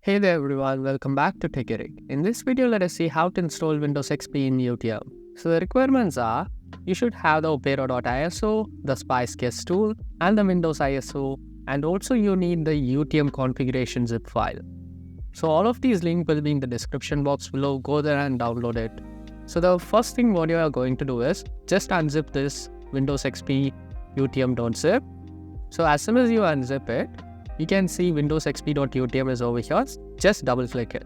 Hey there everyone, welcome back to TechEric. In this video, let us see how to install Windows XP in UTM. So the requirements are, you should have the opera.iso, the SpiceGuest tool, and the Windows ISO, and also you need the UTM configuration zip file. So all of these links will be in the description box below, go there and download it. So the first thing what you are going to do is, just unzip this Windows XP UTM.zip. So as soon as you unzip it, you can see Windows XP.UTM is over here. Just double click it.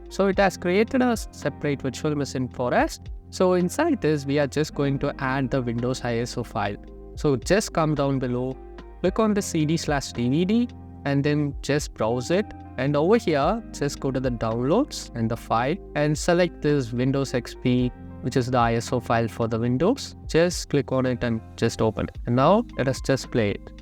So it has created a separate virtual machine for us. So inside this, we are just going to add the Windows ISO file. So just come down below, click on the CD/DVD and then just browse it. And over here, just go to the downloads and the file and select this Windows XP, which is the ISO file for the Windows. Just click on it and just open it. And now let us just play it.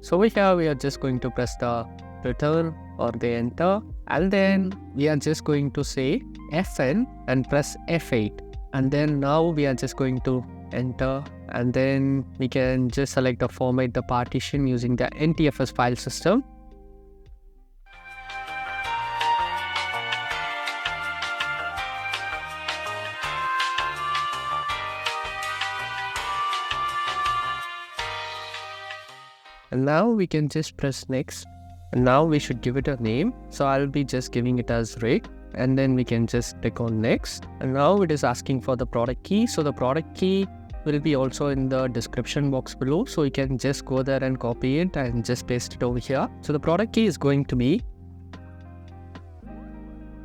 So over here, we are just going to press the return or the enter, and then we are just going to say Fn and press F8, and then now we are just going to enter, and then we can just select the format the partition using the NTFS file system. And now we can just press next, and now we should give it a name. So I'll be just giving it as Rick, and then we can just click on next. And now it is asking for the product key. So the product key will be also in the description box below. So you can just go there and copy it and just paste it over here. So the product key is going to be,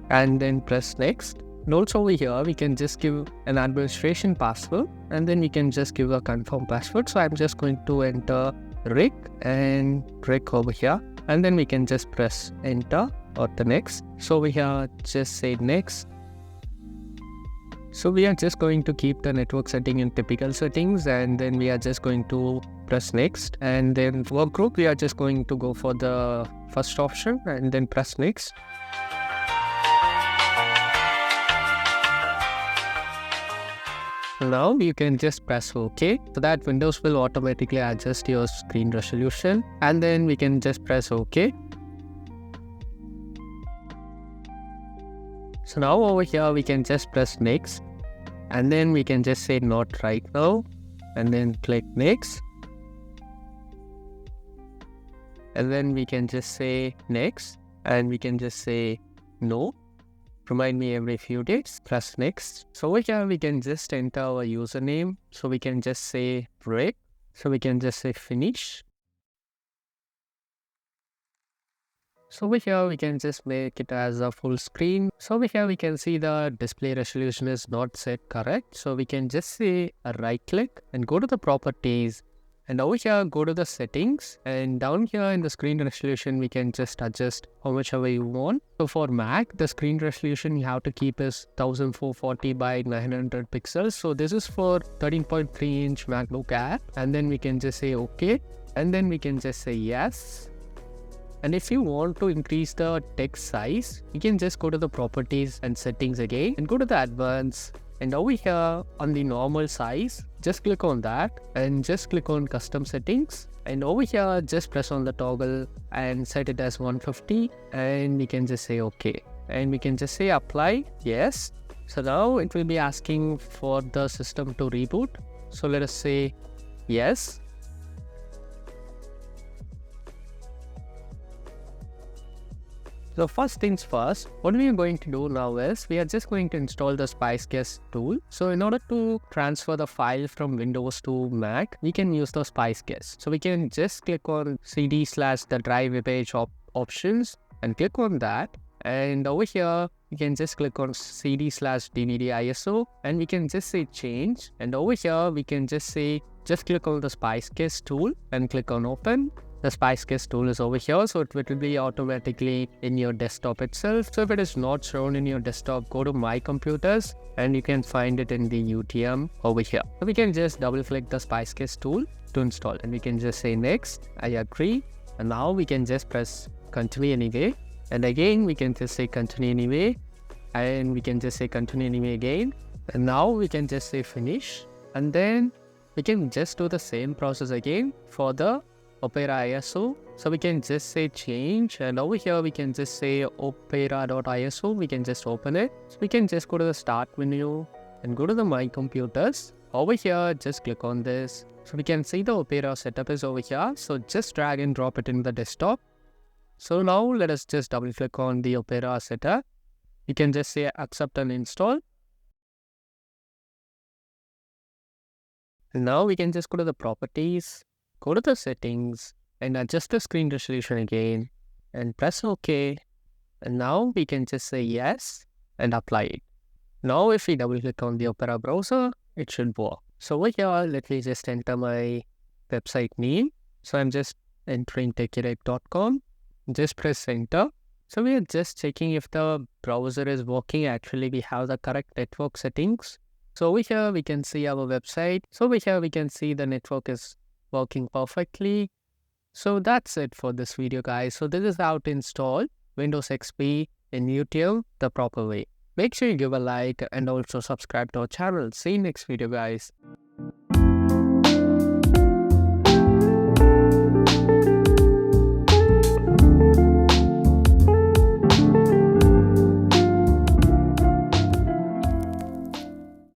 and then press next. And also over here, we can just give an administration password, and then we can just give a confirm password. So I'm just going to enter Rick and Rick over here, and then we can just press enter or the next. So we here just say next. So we are just going to keep the network setting in typical settings, and then we are just going to press next. And then work group, we are just going to go for the first option and then press next. Now you can just press OK, so that Windows will automatically adjust your screen resolution, and then we can just press OK. So now over here we can just press next, and then we can just say not right now, and then click next, and then we can just say next, and we can just say no. Remind me every few days, press next. So over here we can just enter our username. So we can just say Rick. So we can just say finish. So over here we can just make it as a full screen. So over here we can see the display resolution is not set correct. So we can just say a right click and go to the properties. And over here, go to the settings, and down here in the screen resolution, we can just adjust how much ever you want. So for Mac, the screen resolution you have to keep is 1440 by 900 pixels. So this is for 13.3-inch MacBook Air. And then we can just say OK. And then we can just say yes. And if you want to increase the text size, you can just go to the properties and settings again and go to the advanced. And over here on the normal size, just click on that and just click on custom settings. And over here, just press on the toggle and set it as 150. And we can just say OK. And we can just say apply. Yes. So now it will be asking for the system to reboot. So let us say yes. So first things first, what we are going to do now is, we are just going to install the SpiceGuest tool. So in order to transfer the file from Windows to Mac, we can use the SpiceGuest. So we can just click on CD/the drive image options and click on that. And over here, you can just click on CD/DVD ISO, and we can just say change. And over here, we can just say, just click on the SpiceGuest tool and click on open. The SpiceGuest tool is over here, so it will be automatically in your desktop itself. So if it is not shown in your desktop, go to My Computers and you can find it in the UTM over here. So we can just double click the SpiceGuest tool to install, and we can just say next, I agree. And now we can just press continue anyway. And again, we can just say continue anyway. And we can just say continue anyway again. And now we can just say finish. And then we can just do the same process again for the Opera ISO. So we can just say change, and over here we can just say opera.iso. We can just open it. So we can just go to the start menu and go to the My Computers. Over here, just click on this. So we can see the Opera setup is over here. So just drag and drop it in the desktop. So now let us just double click on the Opera setup. You can just say accept and install. And now we can just go to the properties, go to the settings and adjust the screen resolution again and press OK. And now we can just say yes and apply it. Now if we double click on the Opera browser, it should work. So over here, let me just enter my website name. So I'm just entering techirec.com. Just press enter. So we are just checking if the browser is working. Actually, we have the correct network settings. So over here, we can see our website. So over here, we can see the network is working perfectly. So that's it for this video, guys. So this is how to install Windows XP in UTM the proper way. Make sure you give a like and also subscribe to our channel. See you next video, guys.